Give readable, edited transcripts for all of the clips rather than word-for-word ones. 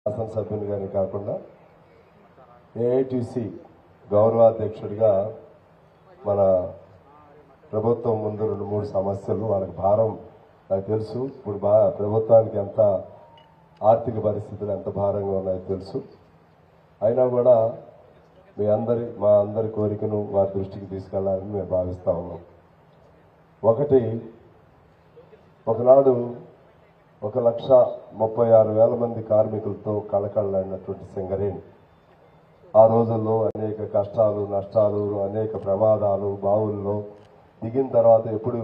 శాసనసభ్యునిగానే కాకుండా ఏఐటీసీ గౌరవాధ్యక్షుడిగా మన ప్రభుత్వం ముందు 2-3 సమస్యలు వాళ్ళకి భారం నాకు తెలుసు. ఇప్పుడు ప్రభుత్వానికి ఎంత ఆర్థిక పరిస్థితులు ఎంత భారంగా ఉన్నాయో తెలుసు. అయినా కూడా మా అందరి కోరికను వారి దృష్టికి తీసుకెళ్లాలని మేము భావిస్తా ఉన్నాం. ఒకనాడు 1,36,000 మంది కార్మికులతో కళకళలాడినటువంటి సింగరేణి ఆ రోజుల్లో అనేక కష్టాలు నష్టాలు అనేక ప్రమాదాలు బావుల్లో దిగిన తర్వాత ఎప్పుడు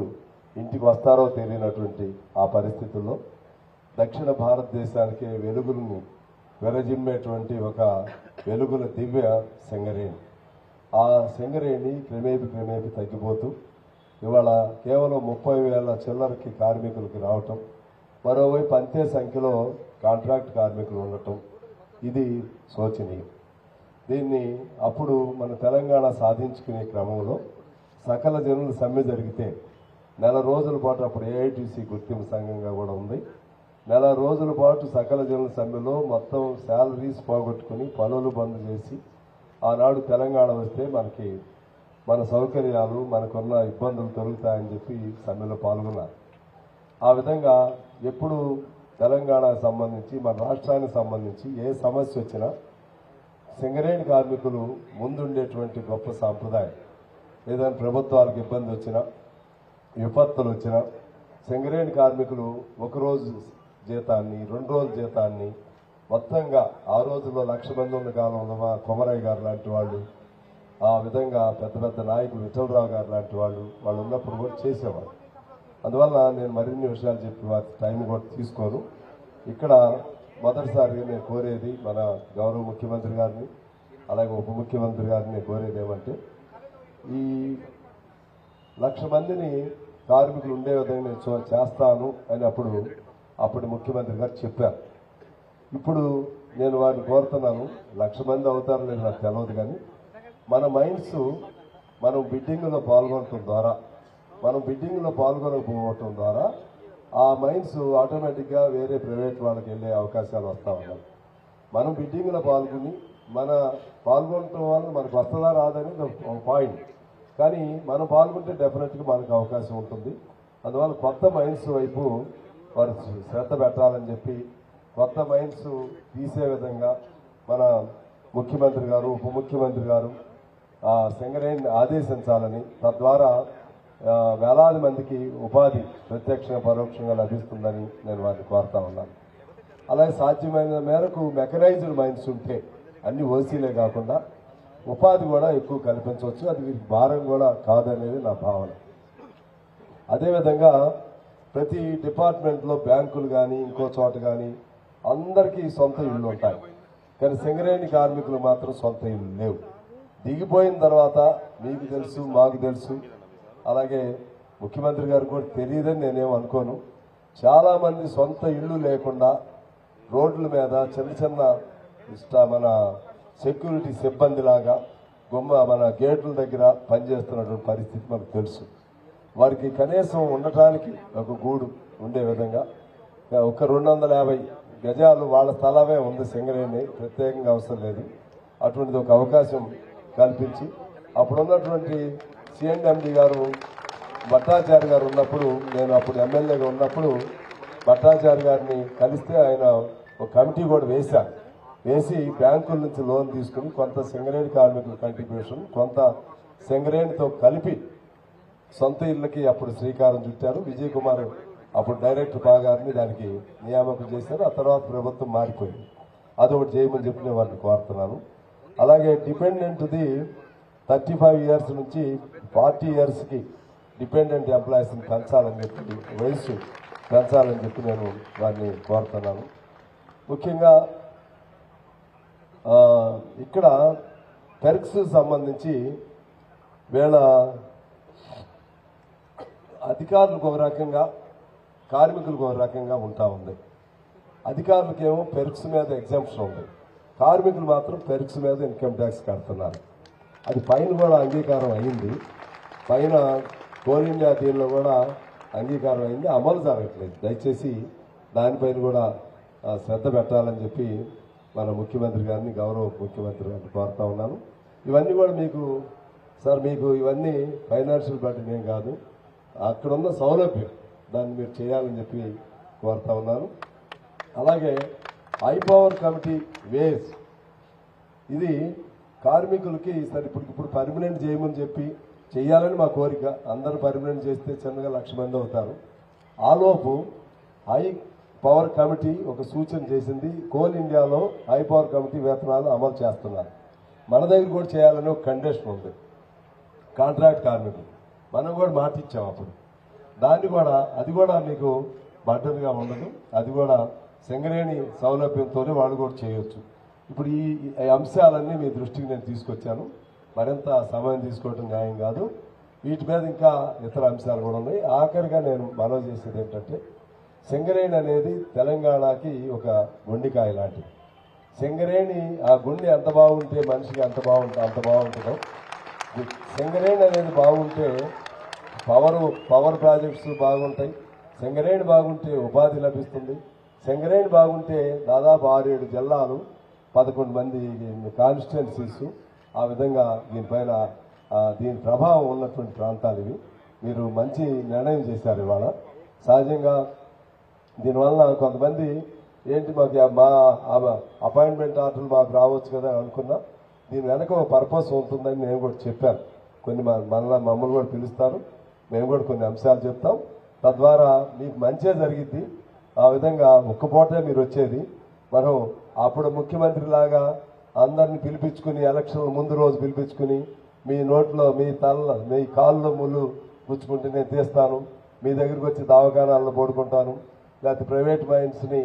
ఇంటికి వస్తారో తెలియనటువంటి ఆ పరిస్థితుల్లో దక్షిణ భారతదేశానికి వెలుగులను వెరజిమ్మేటువంటి ఒక వెలుగుల దివ్య సింగరేణి. ఆ సింగరేణి క్రమేపీ తగ్గిపోతూ ఇవాళ కేవలం 30,000 చిల్లరకి కార్మికులకి రావటం, మరోవైపు అంతే సంఖ్యలో కాంట్రాక్ట్ కార్మికులు ఉండటం ఇది శోచనీయం. దీన్ని అప్పుడు మన తెలంగాణ సాధించుకునే క్రమంలో సకల జనుల సమ్మె జరిగితే నెల రోజుల పాటు అప్పుడు ఏఐటీసీ గుర్తింపు సంఘంగా కూడా ఉంది. నెల రోజుల పాటు సకల జనుల సమ్మెలో మొత్తం శాలరీస్ పోగొట్టుకుని పనులు బంద్ చేసి ఆనాడు తెలంగాణ వస్తే మన సౌకర్యాలు మనకున్న ఇబ్బందులు తొలుగుతాయని చెప్పి సమ్మెలో పాల్గొన్నారు. ఆ విధంగా ఎప్పుడు తెలంగాణకు సంబంధించి మన రాష్ట్రానికి సంబంధించి ఏ సమస్య వచ్చినా సింగరేణి కార్మికులు ముందుండేటువంటి గొప్ప సాంప్రదాయం. ఏదైనా ప్రభుత్వాలకు ఇబ్బంది వచ్చినా విపత్తులు వచ్చినా సింగరేణి కార్మికులు 1 రోజు జీతాన్ని 2 రోజుల జీతాన్ని మొత్తంగా ఆ రోజుల్లో 1,00,000 మంది ఉన్న కాలంలో మా కొమరయ్య గారు లాంటి వాళ్ళు, ఆ విధంగా పెద్ద నాయకులు విఠలరావు గారు లాంటి వాళ్ళు ఉన్నప్పుడు కూడా చేసేవారు. అందువల్ల నేను మరిన్ని విషయాలు చెప్పి వారి టైం కూడా తీసుకోను. ఇక్కడ మొదటిసారిగా నేను కోరేది మన గౌరవ ముఖ్యమంత్రి గారిని అలాగే ఉప ముఖ్యమంత్రి గారిని కోరేది ఏమంటే ఈ 1,00,000 మందిని కార్మికులు ఉండే విధంగా నేను చేస్తాను అని అప్పుడు ముఖ్యమంత్రి గారు చెప్పారు. ఇప్పుడు నేను వారిని కోరుతున్నాను, 1,00,000 మంది అవుతారో లేదు నాకు తెలియదు, కానీ మన మైండ్స్ మనం బిడ్డింగ్లో పాల్గొనడం ద్వారా పాల్గొనకపోవటం ద్వారా ఆ మైండ్స్ ఆటోమేటిక్గా వేరే ప్రైవేట్ వాళ్ళకి వెళ్ళే అవకాశాలు వస్తూ ఉన్నాయి. మనం బిడ్డింగ్లో పాల్గొనటం వల్ల మనకు వస్తుందా రాదనేది ఒక పాయింట్, కానీ మనం పాల్గొంటే డెఫినెట్గా మనకు అవకాశం ఉంటుంది. అందువల్ల కొత్త మైండ్స్ వైపు వారు శ్రద్ధ పెట్టాలని చెప్పి కొత్త మైండ్స్ తీసే విధంగా మన ముఖ్యమంత్రి గారు ఉప ముఖ్యమంత్రి గారు సింగరేణిని ఆదేశించాలని, తద్వారా వేలాది మందికి ఉపాధి ప్రత్యక్షంగా పరోక్షంగా లభిస్తుందని నేను వారిని కోరుతా ఉన్నాను. అలాగే సాధ్యమైన మేరకు మెకనైజ్డ్ మైన్స్ ఉంటే అన్ని ఓసీలే కాకుండా ఉపాధి కూడా ఎక్కువ కల్పించవచ్చు. అది వీరికి భారం కూడా కాదనేది నా భావన. అదేవిధంగా ప్రతి డిపార్ట్మెంట్లో బ్యాంకులు కానీ ఇంకో చోట కానీ అందరికీ సొంత ఇళ్ళు ఉంటాయి, కానీ సింగరేణి కార్మికులు మాత్రం సొంత ఇళ్ళు లేవు. దిగిపోయిన తర్వాత మీకు తెలుసు మాకు తెలుసు, అలాగే ముఖ్యమంత్రి గారు కూడా తెలియదని నేనేం అనుకోను. చాలామంది సొంత ఇళ్ళు లేకుండా రోడ్ల మీద చిన్న మన సెక్యూరిటీ సిబ్బంది లాగా మన గేట్ల దగ్గర పనిచేస్తున్నటువంటి పరిస్థితి మనకు తెలుసు. వారికి కనీసం ఉండటానికి ఒక గూడు ఉండే విధంగా ఒక 250 గజాలు వాళ్ళ స్థలమే ఉంది, సింగరేణి ప్రత్యేకంగా అవసరం లేదు. అటువంటిది ఒక అవకాశం కల్పించి అప్పుడున్నటువంటి సిఎండి గారు భట్టాచార్య గారు ఉన్నప్పుడు, నేను అప్పుడు ఎమ్మెల్యేగా ఉన్నప్పుడు భట్టాచార్య గారిని కలిస్తే ఆయన ఒక కమిటీ కూడా వేసి బ్యాంకుల నుంచి లోన్ తీసుకుని కొంత సింగరేణి కార్మికుల కంట్రిబ్యూషన్ కొంత సింగరేణితో కలిపి సొంత ఇళ్ళకి అప్పుడు శ్రీకారం చుట్టారు. విజయ్ కుమార్ అప్పుడు డైరెక్టర్ గారిని దానికి నియామకం చేశారు. ఆ తర్వాత ప్రభుత్వం మారిపోయింది. అదొకటి చేయమని చెప్పి నేను వారిని కోరుతున్నాను. అలాగే డిపెండెంట్ది 35 ఇయర్స్ నుంచి 40 ఇయర్స్కి డిపెండెంట్ ఎంప్లాయీస్ని పెంచాలని చెప్పి వయసు పెంచాలని చెప్పి నేను వారిని కోరుతున్నాను. ముఖ్యంగా ఇక్కడ పెర్క్స్ సంబంధించి వీళ్ళ అధికారులకు ఒక రకంగా కార్మికులకు ఒక రకంగా ఉంటా ఉంది. అధికారులకేమో పెర్క్స్ మీద ఎగ్జామ్షన్ ఉంది, కార్మికులు మాత్రం పెర్క్స్ మీద ఇన్కమ్ ట్యాక్స్ కడుతున్నారు. అది పైన కూడా అంగీకారం అయింది, పైన కోల్ ఇండియా దీనిలో కూడా అంగీకారం అయింది, అమలు జరగట్లేదు. దయచేసి దానిపైన కూడా శ్రద్ధ పెట్టాలని చెప్పి మన ముఖ్యమంత్రి గారిని, గౌరవ ముఖ్యమంత్రి గారిని కోరుతా ఉన్నాను. ఇవన్నీ కూడా మీకు సార్, మీకు ఇవన్నీ ఫైనాన్షియల్ బడ్జెట్ ఏం కాదు, అక్కడున్న సౌలభ్యం దాన్ని మీరు చేయాలని చెప్పి కోరుతా ఉన్నాను. అలాగే హై పవర్ కమిటీ వేస్ ఇది కార్మికులకి సరే ఇప్పుడు పర్మనెంట్ చేయమని చెప్పి చెయ్యాలని మా కోరిక. అందరూ పర్మనెంట్ చేస్తే చిన్నగా 1,00,000 మంది అవుతారు. ఆలోపు హై పవర్ కమిటీ ఒక సూచన చేసింది, కోల్ ఇండియాలో హై పవర్ కమిటీ వేతనాలు అమలు చేస్తున్నారు. మన దగ్గర కూడా చేయాలని ఒక కండిషన్ ఉంది. కాంట్రాక్ట్ కార్మికులు మనం కూడా మాట ఇచ్చాం అప్పుడు. దాన్ని కూడా అది కూడా మీకు బడ్డన్గా ఉండదు, అది కూడా సింగరేణి సౌలభ్యంతోనే వాళ్ళు కూడా చేయొచ్చు. ఇప్పుడు ఈ అంశాలన్నీ మీ దృష్టికి నేను తీసుకొచ్చాను. మరింత సమయం తీసుకోవడం న్యాయం కాదు. వీటి మీద ఇంకా ఇతర అంశాలు కూడా ఉన్నాయి. ఆఖరిగా నేను మనవి చేసేది ఏంటంటే, సింగరేణి అనేది తెలంగాణకి ఒక గుండెకాయ లాంటిది. సింగరేణి ఆ గుండె ఎంత బాగుంటే మనిషికి అంత బాగుంటుందో, సింగరేణి అనేది బాగుంటే పవర్ ప్రాజెక్ట్స్ బాగుంటాయి. సింగరేణి బాగుంటే ఉపాధి లభిస్తుంది. సింగరేణి బాగుంటే దాదాపు 6-7 జిల్లాలు, 11 మంది కాన్స్టిట్యున్సీస్, ఆ విధంగా దీనిపైన దీని ప్రభావం ఉన్నటువంటి ప్రాంతాలు ఇవి. మీరు మంచి నిర్ణయం చేశారు ఇవాళ. సహజంగా దీనివల్ల కొంతమంది ఏంటి మా అపాయింట్మెంట్ ఆర్డర్లు మాకు రావచ్చు కదా అనుకున్నా, దీని వెనక ఒక పర్పస్ ఉంటుందని నేను కూడా చెప్పాను. కొన్ని మమ్మల్ని కూడా పిలుస్తారు, మేము కూడా కొన్ని అంశాలు చెప్తాం. తద్వారా మీకు మంచిగా జరిగిద్ది. ఆ విధంగా ఒక్కపూటే మీరు వచ్చేది. మనం అప్పుడు ముఖ్యమంత్రి లాగా అందరిని పిలిపించుకుని, ఎలక్షన్ల ముందు రోజు పిలిపించుకుని, మీ నోట్లో మీ కాళ్ళలో ముళ్ళు గుచ్చుకుంటే నేను తీస్తాను, మీ దగ్గరికి వచ్చి దవాఖానాల్లో పడుకుంటాను, లేకపోతే ప్రైవేట్ మైన్స్ని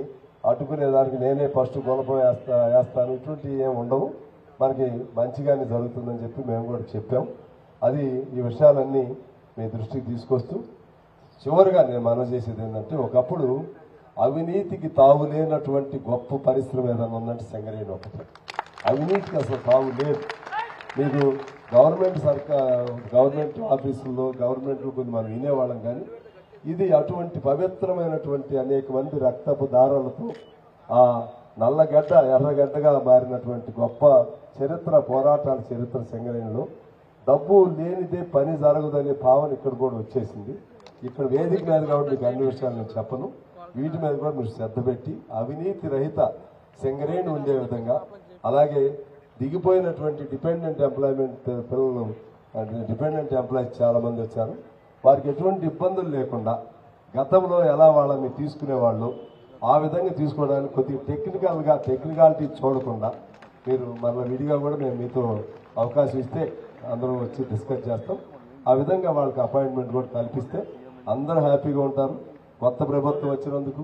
అడ్డుకునేదానికి నేనే ఫస్ట్ గుణపం వేస్తాను, ఇటువంటి ఏమి ఉండవు. మనకి మంచిగానే జరుగుతుందని చెప్పి మేము కూడా చెప్పాం. అది ఈ విషయాలన్నీ మీ దృష్టికి తీసుకొస్తూ చివరిగా నేను మనవి చేసేది ఏంటంటే, ఒకప్పుడు అవినీతికి తావు లేనటువంటి గొప్ప పరిశ్రమ ఏదైనా ఉందంటే సింగరేణి ఒకటి. అవినీతికి అసలు తావు లేదు. మీకు గవర్నమెంట్ ఆఫీసుల్లో గవర్నమెంట్లో కొన్ని మనం వినేవాళ్ళం, కానీ ఇది అటువంటి పవిత్రమైనటువంటి అనేక మంది రక్తపు దారాలతో ఆ నల్లగడ్డ ఎర్రగడ్డగా మారినటువంటి గొప్ప పోరాటాల చరిత్ర సింగరేణిలో. డబ్బు లేనిదే పని జరగదనే భావన ఇక్కడ కూడా వచ్చేసింది. ఇక్కడ వేదిక మీద కాబట్టి మీకు అన్ని విషయాలు నేను చెప్పను. వీటి మీద కూడా మీరు శ్రద్ధ పెట్టి అవినీతి రహిత సింగరేణి ఉండే విధంగా, అలాగే దిగిపోయినటువంటి డిపెండెంట్ ఎంప్లాయీస్ చాలా మంది వచ్చారు. వారికి ఎటువంటి ఇబ్బందులు లేకుండా గతంలో ఎలా వాళ్ళని తీసుకునేవాళ్ళు ఆ విధంగా తీసుకోవడానికి కొద్దిగా టెక్నికాలిటీ చూడకుండా మీరు మళ్ళీ విడిగా కూడా మేము మీతో అవకాశం ఇస్తే అందరూ వచ్చి డిస్కస్ చేస్తాం. ఆ విధంగా వాళ్ళకి అపాయింట్మెంట్ కూడా కల్పిస్తే అందరూ హ్యాపీగా ఉంటారు. కొత్త ప్రభుత్వం వచ్చినందుకు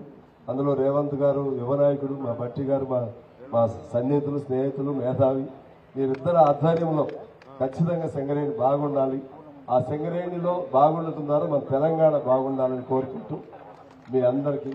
అందులో రేవంత్ గారు యువనాయకుడు, మా భట్టి గారు మా సన్నిహితులు, స్నేహితులు, మేధావి, వీరిద్దరు ఆధ్వర్యంలో ఖచ్చితంగా సింగరేణి బాగుండాలి. ఆ సింగరేణిలో బాగుండటం ద్వారా మన తెలంగాణ బాగుండాలని కోరుకుంటూ మీ అందరికీ